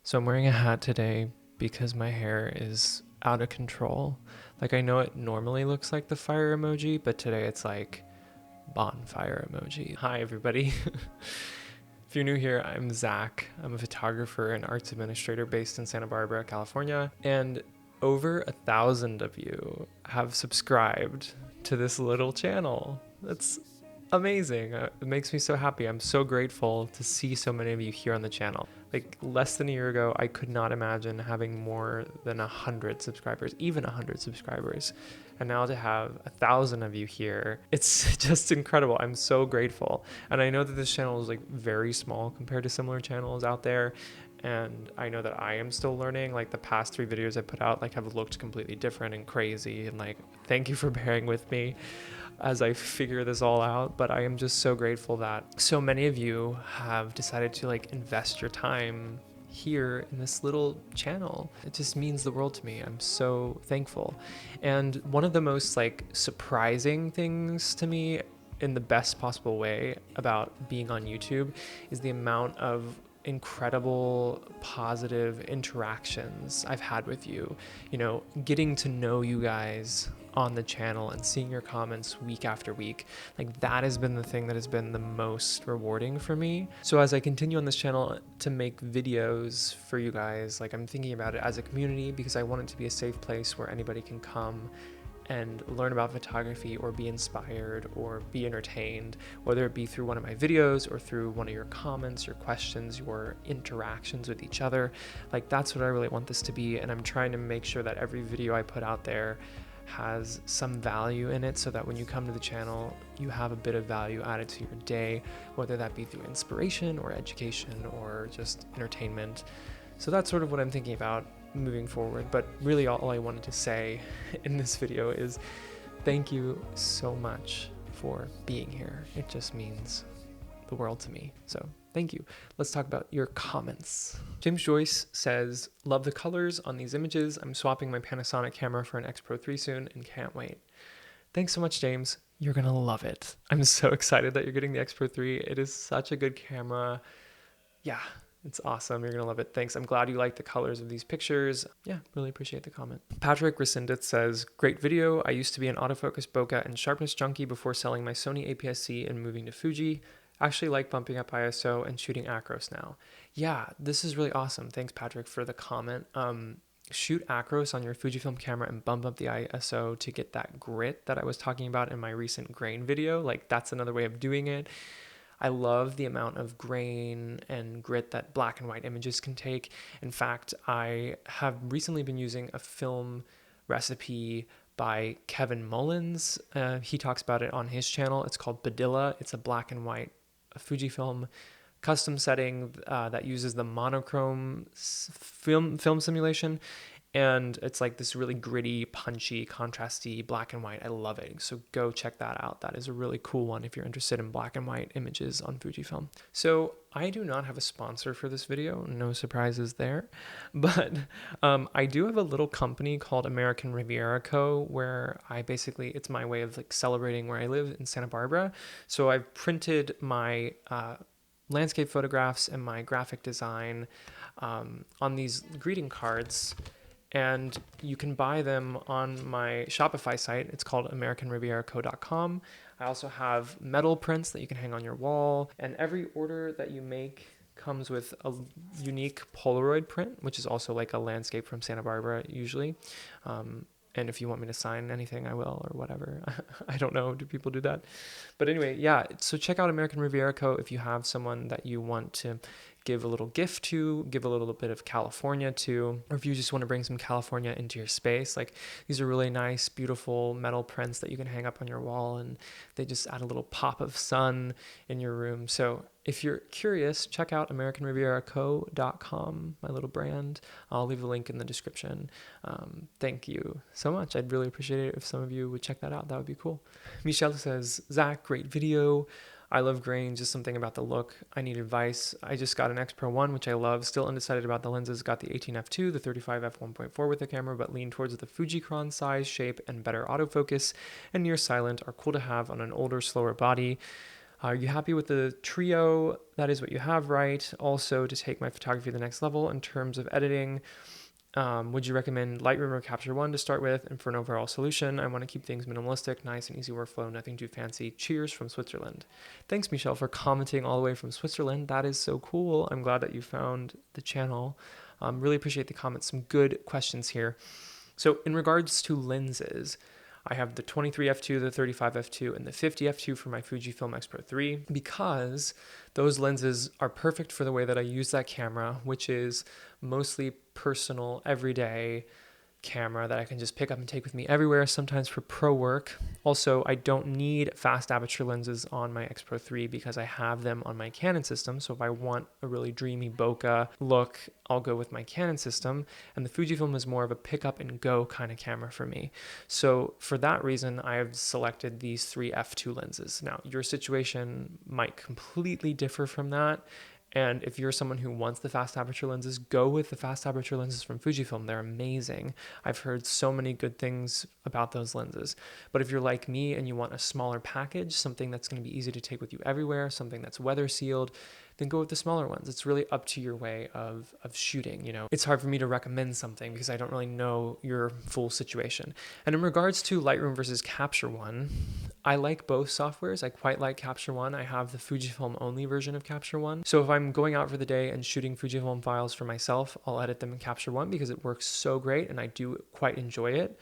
So I'm wearing a hat today because my hair is out of control. Like, I know it normally looks like the fire emoji, but today it's like bonfire emoji. Hi, everybody. If you're new here, I'm Zach. I'm a photographer and arts administrator based in Santa Barbara, California. And over 1,000 of you have subscribed to this little channel. That's amazing. It makes me so happy. I'm so grateful to see so many of you here on the channel. Like, less than a year ago, I could not imagine having more than 100 subscribers, even 100 subscribers. And now to have 1,000 of you here, it's just incredible. I'm so grateful. And I know that this channel is like very small compared to similar channels out there. And I know that I am still learning. Like, the past 3 videos I put out like have looked completely different and crazy. And like, thank you for bearing with me as I figure this all out. But I am just so grateful that so many of you have decided to like invest your time here in this little channel. It just means the world to me. I'm so thankful. And one of the most like surprising things to me in the best possible way about being on YouTube is the amount of incredible positive interactions I've had with you. You know, getting to know you guys on the channel and seeing your comments week after week, like that has been the thing that has been the most rewarding for me. So as I continue on this channel to make videos for you guys, like I'm thinking about it as a community because I want it to be a safe place where anybody can come and learn about photography or be inspired or be entertained, whether it be through one of my videos or through one of your comments, your questions, your interactions with each other. Like, that's what I really want this to be. And I'm trying to make sure that every video I put out there has some value in it so that when you come to the channel, you have a bit of value added to your day, whether that be through inspiration or education or just entertainment. So that's sort of what I'm thinking about moving forward. But really all I wanted to say in this video is thank you so much for being here. It just means the world to me. So thank you. Let's talk about your comments. James Joyce says, love the colors on these images. I'm swapping my Panasonic camera for an X Pro 3 soon and can't wait. Thanks so much, James. You're gonna love it. I'm so excited that you're getting the X Pro 3. It is such a good camera. Yeah, it's awesome. You're gonna love it. Thanks. I'm glad you like the colors of these pictures. Yeah, really appreciate the comment. Patrick Resendith says, great video. I used to be an autofocus bokeh and sharpness junkie before selling my Sony APS-C and moving to Fuji. Actually like bumping up ISO and shooting acros now. Yeah, this is really awesome. Thanks, Patrick, for the comment. Shoot acros on your Fujifilm camera and bump up the ISO to get that grit that I was talking about in my recent grain video. Like, that's another way of doing it. I love the amount of grain and grit that black and white images can take. In fact, I have recently been using a film recipe by Kevin Mullins. He talks about it on his channel. It's called Badilla. It's a black and white Fujifilm custom setting that uses the monochrome film simulation. And it's like this really gritty, punchy, contrasty black and white. I love it. So go check that out. That is a really cool one if you're interested in black and white images on Fujifilm. So I do not have a sponsor for this video. No surprises there. But I do have a little company called American Riviera Co. where it's my way of like celebrating where I live in Santa Barbara. So I've printed my landscape photographs and my graphic design on these greeting cards. And you can buy them on my Shopify site. It's called AmericanRivieraCo.com. I also have metal prints that you can hang on your wall. And every order that you make comes with a unique Polaroid print, which is also like a landscape from Santa Barbara usually. And if you want me to sign anything, I will, or whatever. I don't know. Do people do that? But anyway, yeah. So check out American Riviera Co. if you have someone that you want to give a little gift to, give a little bit of California to, or if you just want to bring some California into your space. Like, these are really nice, beautiful metal prints that you can hang up on your wall, and they just add a little pop of sun in your room. So if you're curious, check out AmericanRivieraCo.com, my little brand. I'll leave a link in the description. Thank you so much. I'd really appreciate it if some of you would check that out. That would be cool. Michelle says, Zach, great video. I love grain, just something about the look. I need advice. I just got an X Pro 1, which I love. Still undecided about the lenses. Got the 18f2, the 35f1.4 with the camera, but lean towards the Fujicron size, shape, and better autofocus. And near silent are cool to have on an older, slower body. Are you happy with the trio? That is what you have, right? Also, to take my photography to the next level in terms of editing, would you recommend Lightroom or Capture One to start with? And for an overall solution, I want to keep things minimalistic, nice and easy workflow, nothing too fancy. Cheers from Switzerland. Thanks, Michelle, for commenting all the way from Switzerland. That is so cool. I'm glad that you found the channel. Really appreciate the comments. Some good questions here. So in regards to lenses, I have the 23 f2, the 35 f2, and the 50 f2 for my Fujifilm X Pro 3 because those lenses are perfect for the way that I use that camera, which is mostly personal, everyday camera that I can just pick up and take with me everywhere, sometimes for pro work. Also, I don't need fast aperture lenses on my X Pro 3 because I have them on my Canon system. So if I want a really dreamy bokeh look, I'll go with my Canon system. And the Fujifilm is more of a pick up and go kind of camera for me. So for that reason, I have selected these 3 f2 lenses. Now, your situation might completely differ from that. And if you're someone who wants the fast aperture lenses, go with the fast aperture lenses from Fujifilm. They're amazing. I've heard so many good things about those lenses. But if you're like me and you want a smaller package, something that's going to be easy to take with you everywhere, something that's weather sealed, then go with the smaller ones. It's really up to your way of shooting, you know. It's hard for me to recommend something because I don't really know your full situation. And in regards to Lightroom versus Capture One, I like both softwares. I quite like Capture One. I have the Fujifilm only version of Capture One. So if I'm going out for the day and shooting Fujifilm files for myself, I'll edit them in Capture One because it works so great and I do quite enjoy it.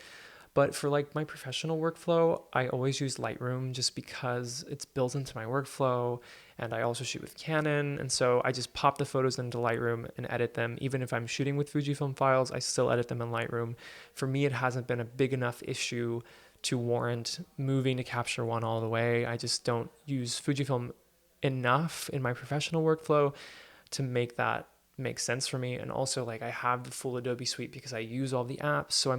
But for like my professional workflow, I always use Lightroom just because it's built into my workflow, and I also shoot with Canon. And so I just pop the photos into Lightroom and edit them. Even if I'm shooting with Fujifilm files, I still edit them in Lightroom. For me, it hasn't been a big enough issue to warrant moving to Capture One all the way. I just don't use Fujifilm enough in my professional workflow to make that make sense for me. And also, like, I have the full Adobe suite because I use all the apps. So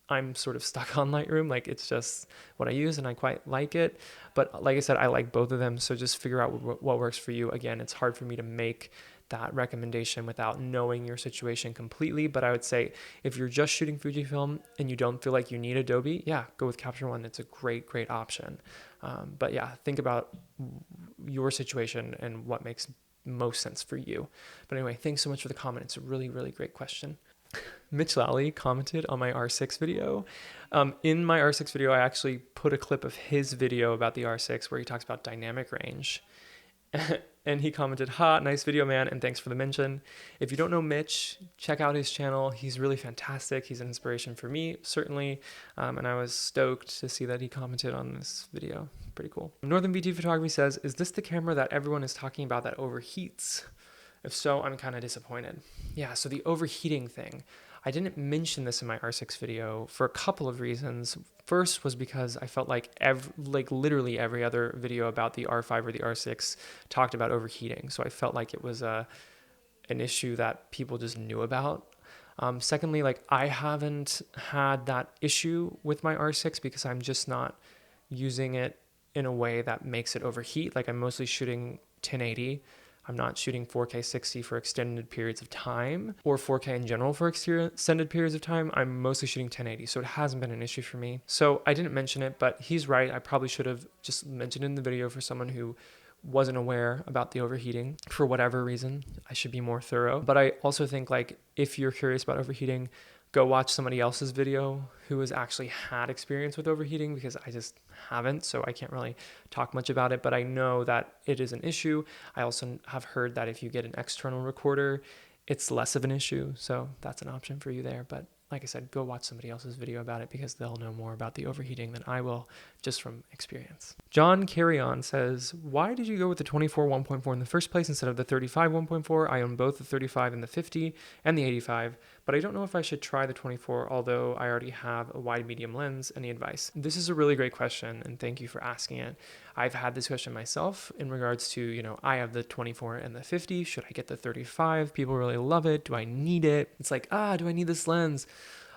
I'm sort of stuck on Lightroom. Like, it's just what I use and I quite like it. But like I said, I like both of them. So just figure out what works for you. Again, it's hard for me to make that recommendation without knowing your situation completely. But I would say if you're just shooting Fujifilm and you don't feel like you need Adobe, yeah, go with Capture One. It's a great, great option. But yeah, think about your situation and what makes most sense for you. But anyway, thanks so much for the comment. It's a really, really great question. Mitch Lally commented on my R6 video. In my R6 video, I actually put a clip of his video about the R6 where he talks about dynamic range. And he commented, "Ha, nice video, man, and thanks for the mention." If you don't know Mitch, check out his channel. He's really fantastic. He's an inspiration for me, certainly. And I was stoked to see that he commented on this video. Pretty cool. Northern VT Photography says, "Is this the camera that everyone is talking about that overheats? If so, I'm kind of disappointed." Yeah, so the overheating thing. I didn't mention this in my R6 video for a couple of reasons. First was because I felt like literally every other video about the R5 or the R6 talked about overheating. So I felt like it was an issue that people just knew about. Secondly, like, I haven't had that issue with my R6 because I'm just not using it in a way that makes it overheat. Like, I'm mostly shooting 1080. I'm not shooting 4K 60 for extended periods of time, or 4K in general for extended periods of time. I'm mostly shooting 1080, so it hasn't been an issue for me. So I didn't mention it, but he's right. I probably should have just mentioned it in the video for someone who wasn't aware about the overheating. For whatever reason, I should be more thorough. But I also think, like, if you're curious about overheating, go watch somebody else's video who has actually had experience with overheating, because I just haven't, so I can't really talk much about it, but I know that it is an issue. I also have heard that if you get an external recorder, it's less of an issue, so that's an option for you there. But like I said, go watch somebody else's video about it because they'll know more about the overheating than I will, just from experience. John Carrion says, "Why did you go with the 24 1.4 in the first place instead of the 35 1.4? I own both the 35 and the 50 and the 85, but I don't know if I should try the 24, although I already have a wide medium lens. Any advice?" This is a really great question, and thank you for asking it. I've had this question myself in regards to, I have the 24 and the 50. Should I get the 35? People really love it. Do I need it? It's like, do I need this lens?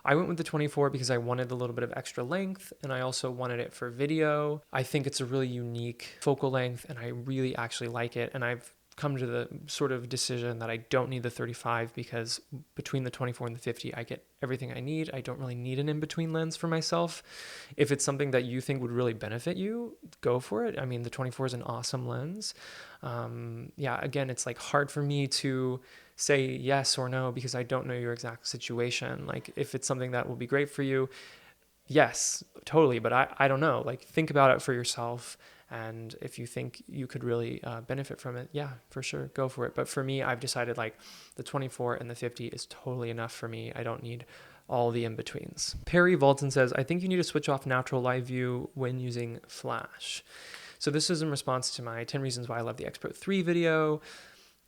I went with the 24 because I wanted a little bit of extra length, and I also wanted it for video. I think it's a really unique focal length, and I really actually like it. And I've come to the sort of decision that I don't need the 35 because between the 24 and the 50, I get everything I need. I don't really need an in-between lens for myself. If it's something that you think would really benefit you, go for it. I mean, the 24 is an awesome lens. Yeah, again, it's like hard for me to say yes or no because I don't know your exact situation. Like if it's something that will be great for you, yes, totally. But I don't know, like think about it for yourself. And if you think you could really benefit from it, yeah, for sure, go for it. But for me, I've decided like the 24 and the 50 is totally enough for me. I don't need all the in-betweens. Perry Volton says, I think you need to switch off natural live view when using flash. So this is in response to my 10 reasons why I love the X Pro 3 video.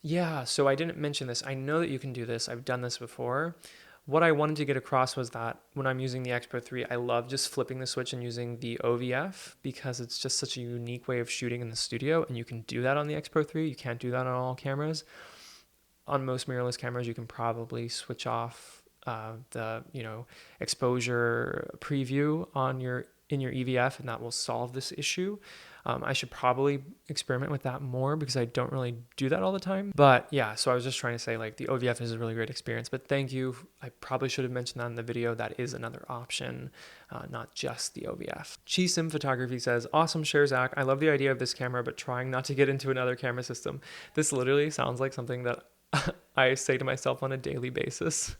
Yeah, so I didn't mention this. I know that you can do this. I've done this before. What I wanted to get across was that when I'm using the X Pro 3, I love just flipping the switch and using the OVF because it's just such a unique way of shooting in the studio, and you can do that on the X Pro 3. You can't do that on all cameras. On most mirrorless cameras, you can probably switch off the exposure preview on in your EVF, and that will solve this issue. I should probably experiment with that more because I don't really do that all the time. But yeah, so I was just trying to say like the OVF is a really great experience, but thank you. I probably should have mentioned that in the video. That is another option, not just the OVF. Chi-Sim Photography says, awesome share, Zach. I love the idea of this camera, but trying not to get into another camera system. This literally sounds like something that I say to myself on a daily basis.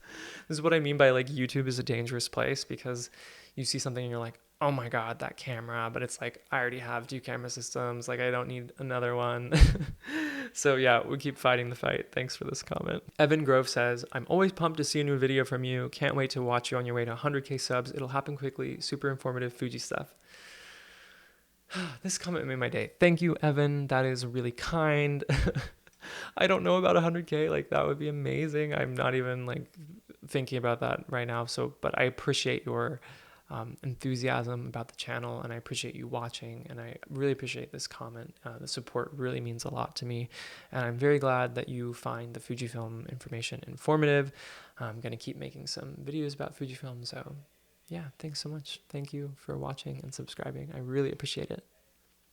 This is what I mean by like YouTube is a dangerous place because you see something and you're like, oh my God, that camera. But it's like, I already have 2 camera systems. Like I don't need another one. So yeah, we keep fighting the fight. Thanks for this comment. Evan Grove says, I'm always pumped to see a new video from you. Can't wait to watch you on your way to 100K subs. It'll happen quickly. Super informative Fuji stuff. This comment made my day. Thank you, Evan. That is really kind. I don't know about 100K. Like that would be amazing. I'm not even like thinking about that right now. So, but I appreciate your enthusiasm about the channel, and I appreciate you watching, and I really appreciate this comment. The support really means a lot to me, and I'm very glad that you find the Fujifilm information informative. I'm going to keep making some videos about Fujifilm, so yeah, thanks so much. Thank you for watching and subscribing. I really appreciate it.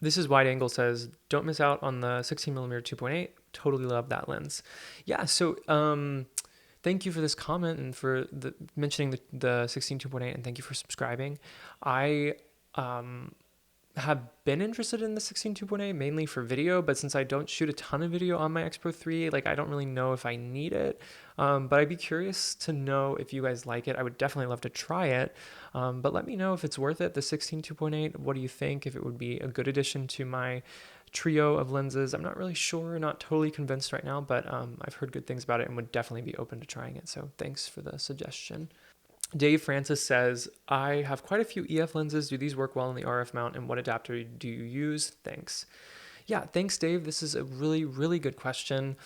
This is Wide Angle says, don't miss out on the 16mm 2.8. Totally love that lens. Yeah, so thank you for this comment and for mentioning the 16 2.8, and thank you for subscribing. I have been interested in the 16 2.8 mainly for video, but since I don't shoot a ton of video on my X Pro 3, like I don't really know if I need it. But I'd be curious to know if you guys like it. I would definitely love to try it. But let me know if it's worth it, the 16 2.8. What do you think? If it would be a good addition to my trio of lenses. I'm not really sure, not totally convinced right now, but I've heard good things about it and would definitely be open to trying it. So thanks for the suggestion. Dave Francis says, I have quite a few EF lenses. Do these work well in the RF mount, and what adapter do you use? Thanks. Yeah, thanks, Dave. This is a really, really good question.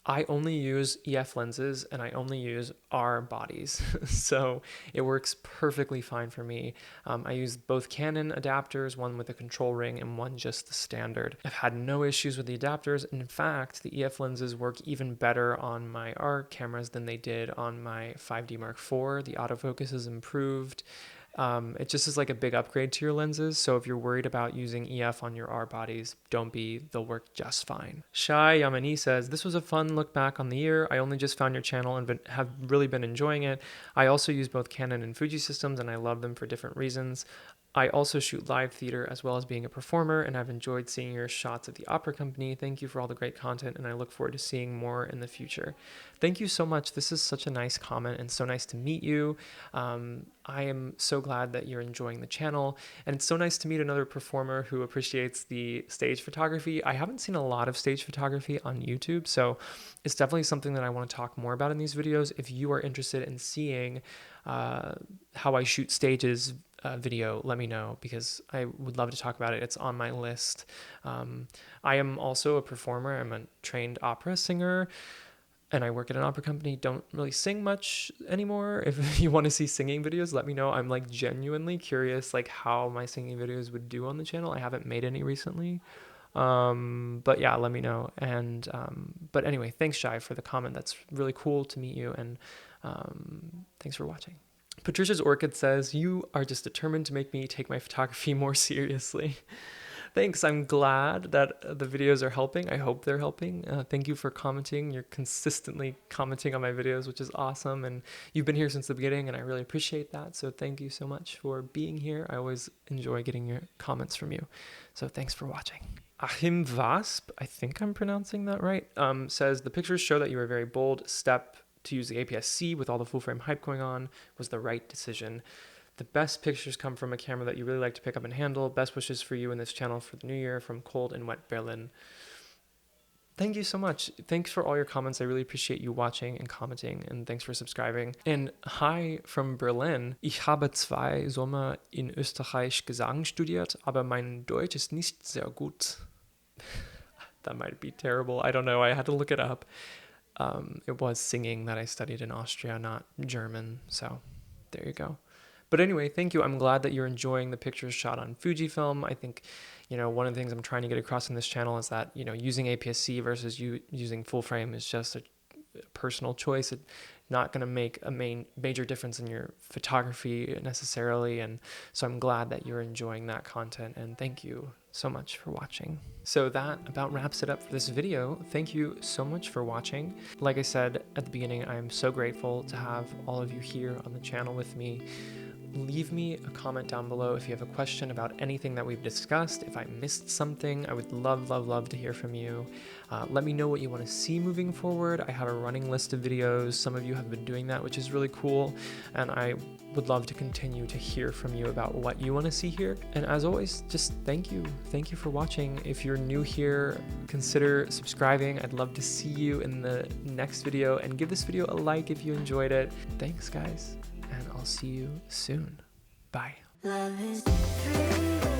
I only use EF lenses and I only use R bodies. So it works perfectly fine for me. I use both Canon adapters, one with a control ring and one just the standard. I've had no issues with the adapters. And in fact, the EF lenses work even better on my R cameras than they did on my 5D Mark IV. The autofocus is improved. It just is like a big upgrade to your lenses. So if you're worried about using EF on your R bodies, don't be, they'll work just fine. Shai Yamani says, this was a fun look back on the year. I only just found your channel and have really been enjoying it. I also use both Canon and Fuji systems, and I love them for different reasons. I also shoot live theater as well as being a performer, and I've enjoyed seeing your shots at the Opera Company. Thank you for all the great content, and I look forward to seeing more in the future. Thank you so much. This is such a nice comment and so nice to meet you. I am so glad that you're enjoying the channel, and it's so nice to meet another performer who appreciates the stage photography. I haven't seen a lot of stage photography on YouTube, so it's definitely something that I want to talk more about in these videos. If you are interested in seeing how I shoot stages video, let me know, because I would love to talk about it. It's on my list. I am also a performer. I'm a trained opera singer, and I work at an opera company. Don't really sing much anymore. If you want to see singing videos, let me know. I'm like genuinely curious like how my singing videos would do on the channel. I haven't made any recently. But yeah, let me know. And but anyway, thanks Shai for the comment. That's really cool to meet you, and thanks for watching. Patricia's Orchid says, you are just determined to make me take my photography more seriously. Thanks. I'm glad that the videos are helping. I hope they're helping. Thank you for commenting. You're consistently commenting on my videos, which is awesome. And you've been here since the beginning, and I really appreciate that. So thank you so much for being here. I always enjoy getting your comments from you. So thanks for watching. Achim Vasp, I think I'm pronouncing that right, says, the pictures show that you were a very bold step to use the APS-C with all the full frame hype going on was the right decision. The best pictures come from a camera that you really like to pick up and handle. Best wishes for you and this channel for the new year from cold and wet Berlin. Thank you so much. Thanks for all your comments. I really appreciate you watching and commenting, and thanks for subscribing. And hi from Berlin. Ich habe 2 Sommer in Österreich Gesang studiert, aber mein Deutsch ist nicht sehr gut. That might be terrible. I don't know. I had to look it up. It was singing that I studied in Austria, not German. So there you go. But anyway, thank you. I'm glad that you're enjoying the pictures shot on Fujifilm. I think, one of the things I'm trying to get across in this channel is that, using APS-C versus using full frame is just a personal choice. It's not going to make a major difference in your photography necessarily. And so I'm glad that you're enjoying that content, and thank you so much for watching. So that about wraps it up for this video. Thank you so much for watching. Like I said at the beginning, I'm so grateful to have all of you here on the channel with me. Leave me a comment down below if you have a question about anything that we've discussed. If I missed something, I would love to hear from you. Let me know what you want to see moving forward. I have a running list of videos. Some of you have been doing that, which is really cool. And I would love to continue to hear from you about what you want to see here. And as always, just thank you. Thank you for watching. If you're new here, consider subscribing. I'd love to see you in the next video, and give this video a like if you enjoyed it. Thanks, guys. And I'll see you soon. Bye. Love is free.